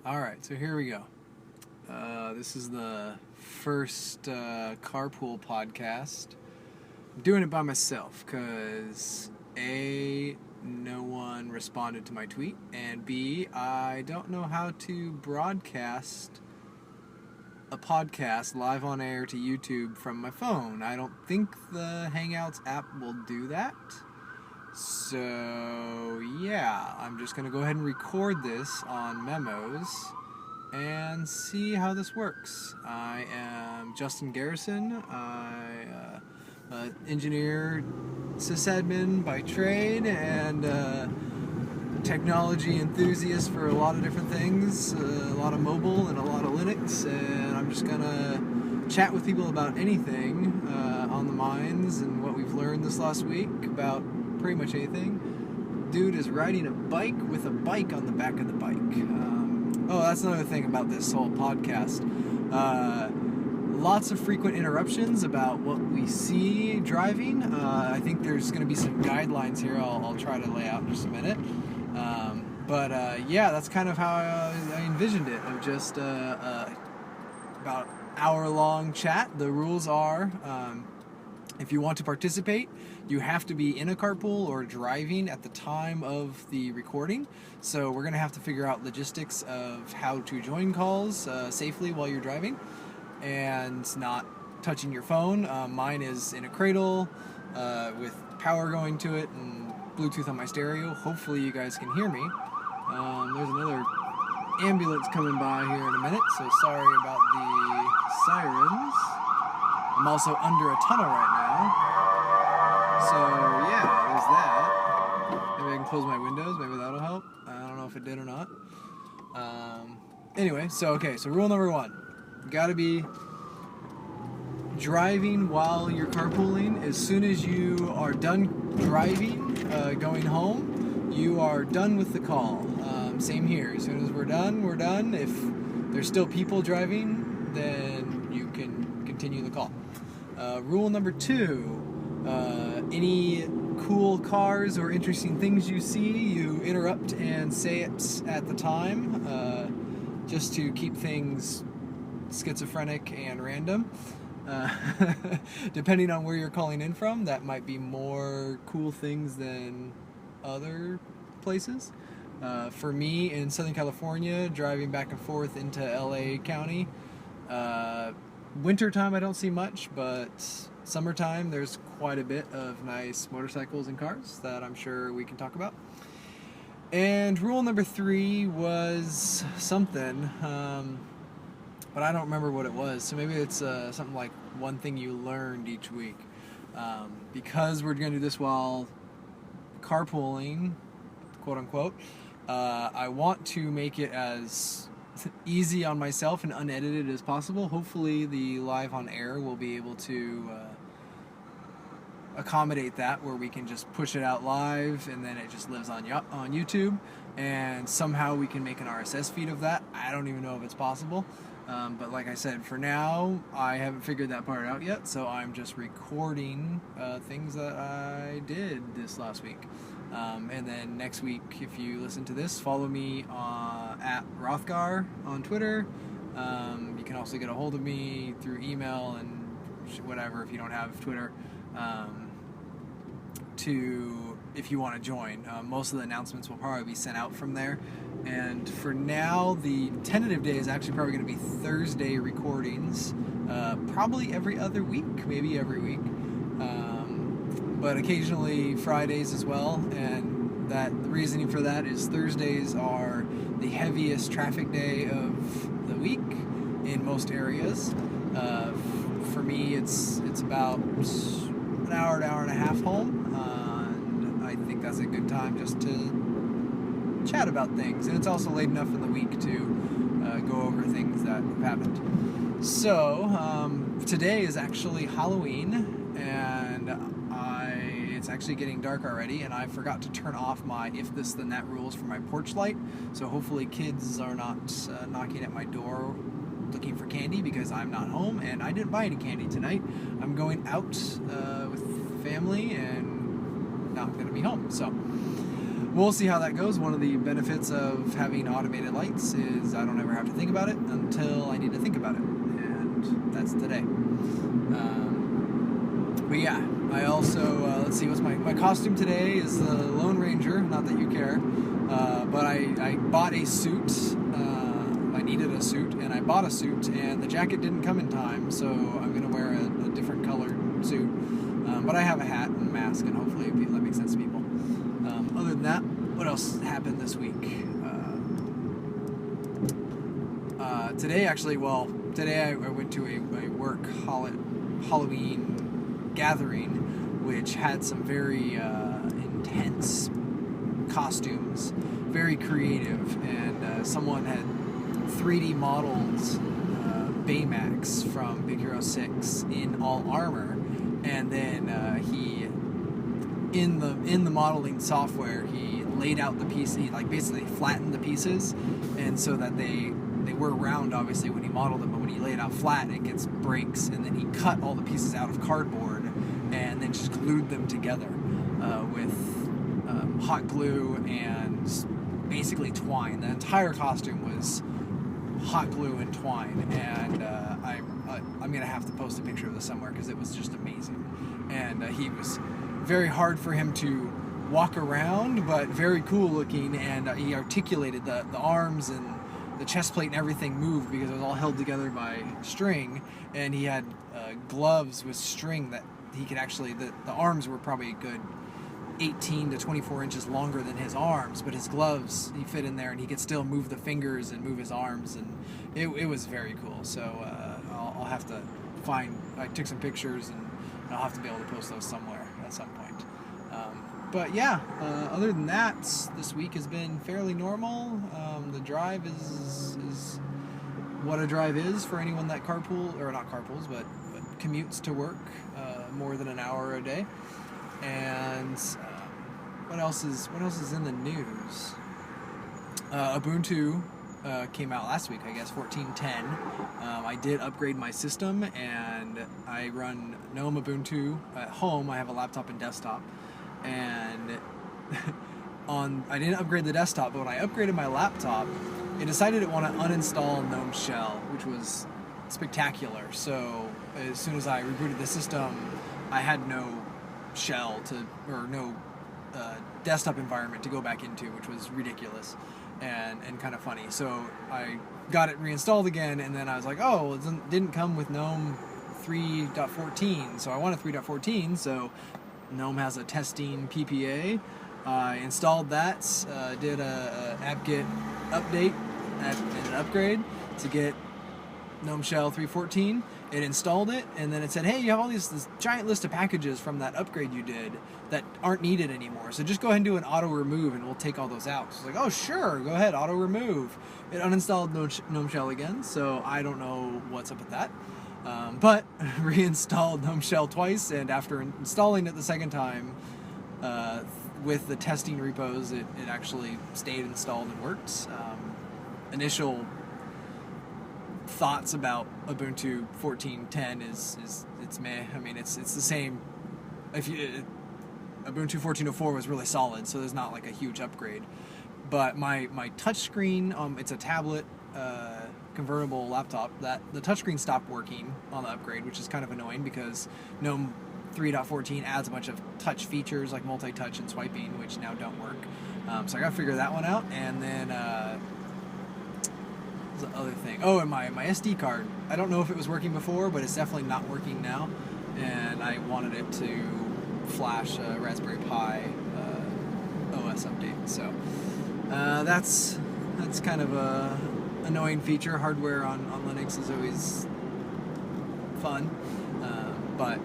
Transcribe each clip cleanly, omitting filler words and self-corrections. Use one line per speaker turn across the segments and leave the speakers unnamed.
Alright, so here we go. This is the first Carpool podcast. I'm doing it by myself because A, no one responded to my tweet, and B, I don't know how to broadcast a podcast live on air to YouTube from my phone. I don't think the Hangouts app will do that. So, yeah, I'm just going to go ahead and record this on memos and see how this works. I am Justin Garrison. I'm an engineer, sysadmin by trade, and technology enthusiast for a lot of different things, a lot of mobile and a lot of Linux, and I'm just going to chat with people about anything on the minds and what we've learned this last week about pretty much anything. Dude is riding a bike with a bike on the back of the bike. That's another thing about this whole podcast. Lots of frequent interruptions about what we see driving. I think there's going to be some guidelines here I'll try to lay out in just a minute. That's kind of how I envisioned it, of just about hour-long chat. The rules are, if you want to participate, you have to be in a carpool or driving at the time of the recording. So we're going to have to figure out logistics of how to join calls safely while you're driving and not touching your phone. Mine is in a cradle with power going to it and Bluetooth on my stereo. Hopefully you guys can hear me. There's another ambulance coming by here in a minute, so sorry about the sirens. I'm also under a tunnel right now. So, yeah, there's that. Maybe I can close my windows. Maybe that'll help. I don't know if it did or not. So rule number one. You gotta be driving while you're carpooling. As soon as you are done driving, going home, you are done with the call. Same here. As soon as we're done, we're done. If there's still people driving, then you can continue the call. Rule number two, any cool cars or interesting things you see, you interrupt and say it at the time, just to keep things schizophrenic and random. Depending on where you're calling in from, that might be more cool things than other places. For me, in Southern California, driving back and forth into LA County, wintertime I don't see much, but summertime there's quite a bit of nice motorcycles and cars that I'm sure we can talk about. And rule number three was something, but I don't remember what it was, so maybe it's something like one thing you learned each week. Because we're going to do this while carpooling, quote unquote, I want to make it as easy on myself and unedited as possible. Hopefully the live on air will be able to accommodate that, where we can just push it out live and then it just lives on YouTube, and somehow we can make an RSS feed of that. I don't even know if it's possible, but like I said, for now I haven't figured that part out yet, so I'm just recording things that I did this last week. And then next week, if you listen to this, follow me at Rothgar on Twitter. You can also get a hold of me through email and whatever if you don't have Twitter, if you want to join. Most of the announcements will probably be sent out from there. And for now, the tentative day is actually probably going to be Thursday recordings, probably every other week, maybe every week. But occasionally Fridays as well, and the reasoning for that is Thursdays are the heaviest traffic day of the week in most areas. For me, it's about an hour and a half home, and I think that's a good time just to chat about things, and it's also late enough in the week to go over things that have happened. So, today is actually Halloween, and it's actually getting dark already, and I forgot to turn off my if this then that rules for my porch light, so hopefully kids are not knocking at my door looking for candy, because I'm not home and I didn't buy any candy tonight. I'm going out with family and not going to be home. So we'll see how that goes. One of the benefits of having automated lights is I don't ever have to think about it until I need to think about it, and that's today. But yeah, I also, let's see, what's my costume today is the Lone Ranger, not that you care, but I bought a suit. I needed a suit, and I bought a suit, and the jacket didn't come in time, so I'm going to wear a different colored suit. But I have a hat and a mask, and hopefully that makes sense to people. Other than that, what else happened this week? Today, actually, today I went to a work Halloween gathering, which had some very intense costumes, very creative, and someone had 3D modeled Baymax from Big Hero 6 in all armor, and then he, in the modeling software, he laid out the piece. He basically flattened the pieces, and so that they were round, obviously, when he modeled them, but when he laid it out flat, it gets breaks, and then he cut all the pieces out of cardboard and then just glued them together with hot glue and basically twine. The entire costume was hot glue and twine, and I'm gonna have to post a picture of this somewhere because it was just amazing. And he was very hard for him to walk around, but very cool looking, and he articulated the arms, and the chest plate and everything moved because it was all held together by string, and he had gloves with string that he could actually, the arms were probably a good 18 to 24 inches longer than his arms, but his gloves, he fit in there, and he could still move the fingers and move his arms, and it was very cool. So I'll have to I took some pictures, and I'll have to be able to post those somewhere at some point. But yeah, other than that, this week has been fairly normal. The drive is what a drive is for anyone that not carpools, but commutes to work more than an hour a day. And what else is in the news? Ubuntu came out last week, I guess, 14.10. I did upgrade my system, and I run GNOME Ubuntu at home. I have a laptop and desktop, and I didn't upgrade the desktop, but when I upgraded my laptop, it decided it wanted to uninstall GNOME Shell, which was spectacular. So as soon as I rebooted the system, I had no shell no desktop environment to go back into, which was ridiculous and kind of funny. So I got it reinstalled again, and then I was like, oh, it didn't come with GNOME 3.14, so I wanted 3.14, so GNOME has a testing PPA. I installed that, did a apt-get update and an upgrade to get GNOME Shell 3.14. It installed it, and then it said, hey, you have all this giant list of packages from that upgrade you did that aren't needed anymore, so just go ahead and do an auto remove and we'll take all those out. So I was like, oh sure, go ahead, auto remove. It uninstalled GNOME Shell again, so I don't know what's up with that. But reinstalled GNOME Shell twice, and after installing it the second time, with the testing repos, it actually stayed installed and worked. Initial thoughts about Ubuntu 14.10 is it's meh. I mean, it's the same. Ubuntu 14.04 was really solid, so there's not like a huge upgrade. But my touchscreen, it's a tablet convertible laptop, that the touchscreen stopped working on the upgrade, which is kind of annoying because GNOME 3.14 adds a bunch of touch features like multi-touch and swiping, which now don't work. So I got to figure that one out. And then what's the other thing? Oh, and my SD card. I don't know if it was working before, but it's definitely not working now. And I wanted it to flash a Raspberry Pi OS update. So that's kind of a annoying feature. Hardware on Linux is always fun, but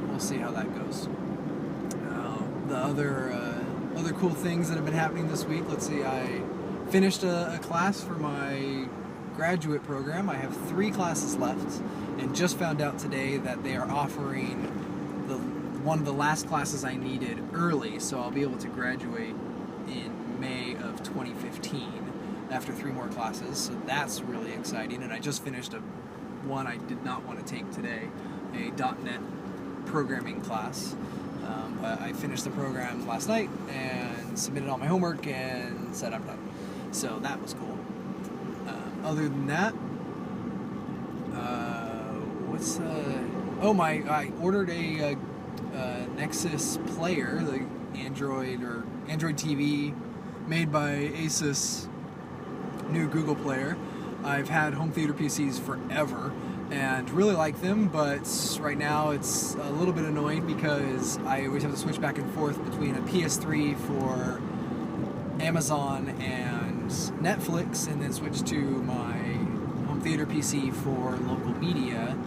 we'll see how that goes. The other cool things that have been happening this week. Let's see. I finished a class for my graduate program. I have 3 classes left, and just found out today that they are offering one of the last classes I needed early, so I'll be able to graduate in May of 2015 after 3 more classes. So that's really exciting. And I just finished one I did not want to take today, a .NET programming class. But I finished the program last night and submitted all my homework and said I'm done. So that was cool. Other than that, I ordered a Nexus player, the Android TV made by Asus, new Google player. I've had home theater PCs forever and really like them, but right now it's a little bit annoying because I always have to switch back and forth between a PS3 for Amazon and Netflix, and then switch to my home theater PC for local media.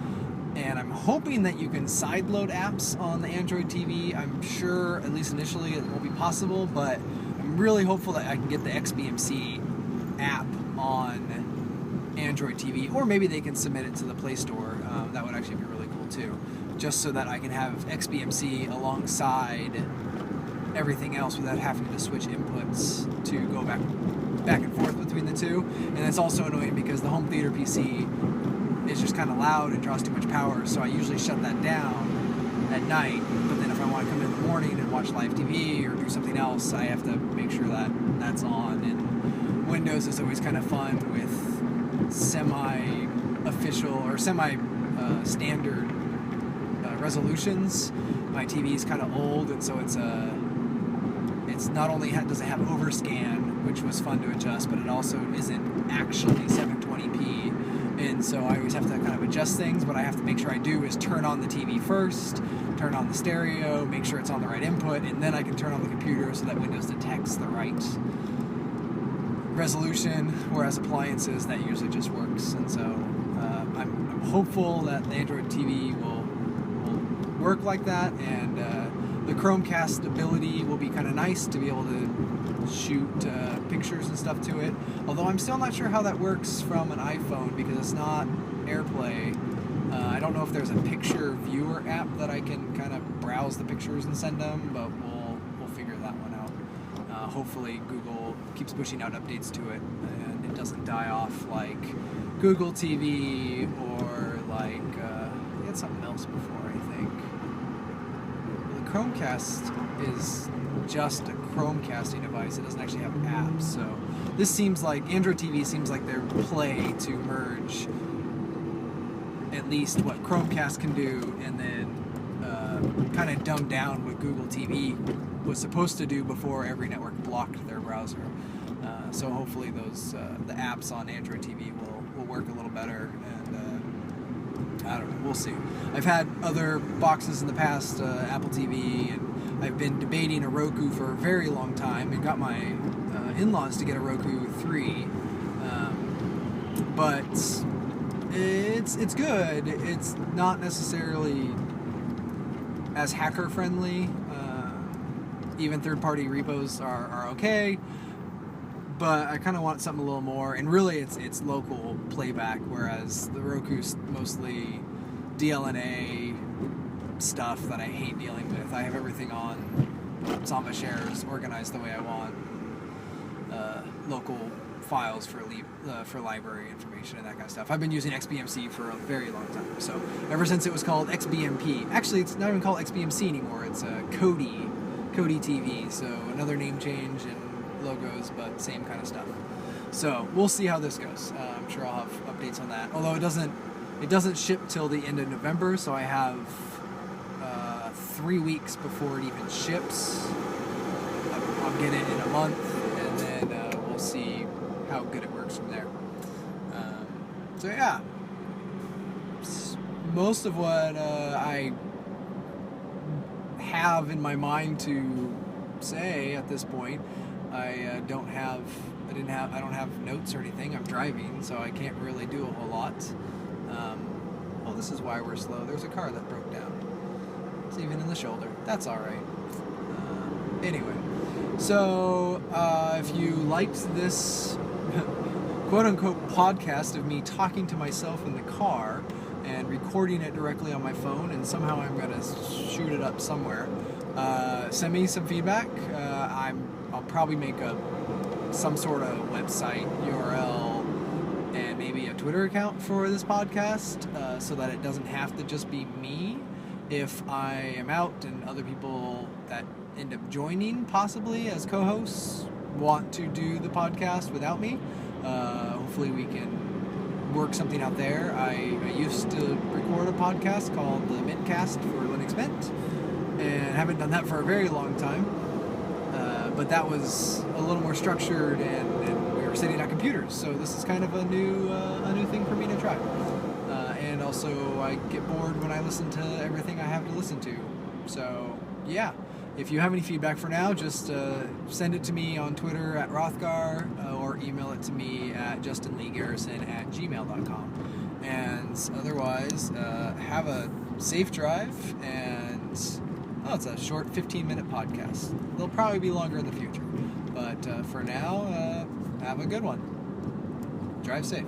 And I'm hoping that you can sideload apps on the Android TV. I'm sure, at least initially, it won't be possible, but I'm really hopeful that I can get the XBMC app on Android TV, or maybe they can submit it to the Play Store. That would actually be really cool too, just so that I can have XBMC alongside everything else without having to switch inputs to go back and forth between the two. And it's also annoying because the home theater PC is just kind of loud and draws too much power, so I usually shut that down at night, but then if I want to come in the morning and watch live TV or do something else, I have to make sure that that's on. And Windows is always kind of fun with semi-official or semi-standard resolutions. My TV is kind of old, and so it's not only does it have overscan, which was fun to adjust, but it also isn't actually 720p. And so I always have to kind of adjust things. What I have to make sure I do is turn on the TV first, turn on the stereo, make sure it's on the right input, and then I can turn on the computer so that Windows detects the right resolution, whereas appliances, that usually just works. And so I'm hopeful that the Android TV will work like that, and the Chromecast ability will be kind of nice to be able to shoot pictures and stuff to it, although I'm still not sure how that works from an iPhone because it's not AirPlay. I don't know if there's a picture viewer app that I can kind of browse the pictures and send them, but we'll figure that one out. Hopefully Google keeps pushing out updates to it and it doesn't die off like Google TV or like they had something else before, I think. The Chromecast is just a Chromecasting device. It doesn't actually have apps, so this seems like Android TV seems like their play to merge at least what Chromecast can do, and then kind of dumb down what Google TV was supposed to do before every network blocked their browser. So hopefully those the apps on Android TV will work a little better, and I don't know, we'll see. I've had other boxes in the past, Apple TV, and I've been debating a Roku for a very long time, and got my in-laws to get a Roku 3, but it's good. It's not necessarily as hacker friendly. Even third-party repos are okay, but I kind of want something a little more. And really, it's local playback, whereas the Roku's mostly DLNA stuff that I hate dealing with. I have everything on Samba shares organized the way I want. Local files for library information and that kind of stuff. I've been using XBMC for a very long time. So ever since it was called XBMP, actually it's not even called XBMC anymore. It's Kodi TV. So another name change and logos, but same kind of stuff. So we'll see how this goes. I'm sure I'll have updates on that. Although it doesn't ship till the end of November, so I have 3 weeks before it even ships. I'll get it in a month, and then we'll see how good it works from there. So yeah, most of what I have in my mind to say at this point, I don't have notes or anything. I'm driving, so I can't really do a whole lot. Oh, this is why we're slow. There's a car that broke down. It's even in the shoulder. That's all right. Anyway, so if you liked this quote-unquote podcast of me talking to myself in the car and recording it directly on my phone, and somehow I'm going to shoot it up somewhere, send me some feedback. I'll probably make some sort of website URL and maybe a Twitter account for this podcast, so that it doesn't have to just be me. if I am out and other people that end up joining possibly as co-hosts want to do the podcast without me, hopefully we can work something out there. I used to record a podcast called the Mintcast for Linux Mint, and haven't done that for a very long time. But that was a little more structured, and we were sitting at computers. So this is kind of a new thing for me to try. And also, I get bored when I listen to everything I have to listen to. So yeah, if you have any feedback for now, just send it to me on Twitter at Rothgar, or email it to me at justinleegarrison@gmail.com. And otherwise, have a safe drive, and it's a short 15-minute podcast. They'll probably be longer in the future. But for now, have a good one. Drive safe.